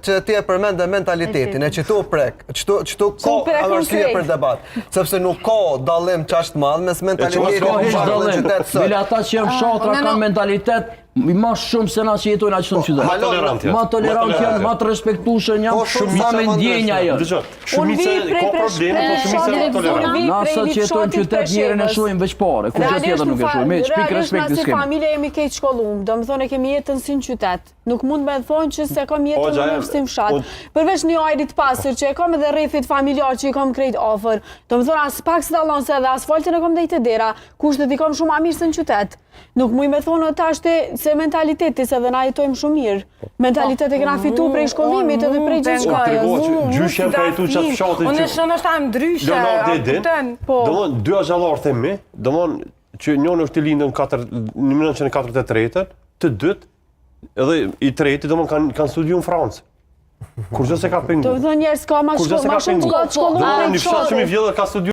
që ti e përmend mentalitetin, e që tu prek, që ka arsye për debat, sepse nuk ka dallim qashtë madh mes mentalitetit dhe qytetit sot. Bile ata që janë fshatra kanë mentalitet ma shumë se na që jetojnë aqë në qytet. Ma tolerant janë, ma të respektueshëm janë, ma me ndjenja janë. Shumica ka probleme, po shumica janë tolerant. Na sot që jetojnë në qytet njerën e shohim veç pare, kur gjë tjetër nuk e shohim. Shpik respekt si familje jemi keq shkollum, do më thonë e kemi jetën si në qytet. Nuk mund me thonë që se kam jetën në nështim fshat. Përveç një ajrit pasër që e kam edhe rrethit familjar që i kam krejt ofër. Do më thonë as pak së dallon se edhe asfaltin e kam dhejtë dera, kushtet i kam shumë amirë se në qytet. Nuk muj me thonë të ashte se mentaliteti se dhe na jetojmë shumë mirë. Mentaliteti këna fitu prej shkollimit edhe prej gjithë shkajës. Gjyshe më krejtu qatë fshatit që... Unë shënë është ta ndryshe. Domon, dy agjallarë themi, domon, që njën është të lindë në 1943, të dytë, edhe i treti, domon, kanë studiu në Francë. Kur gjë se ka pengu. Do të njerës ka ma shumë të shkollu. Një fshat që mi vjellë ka studiu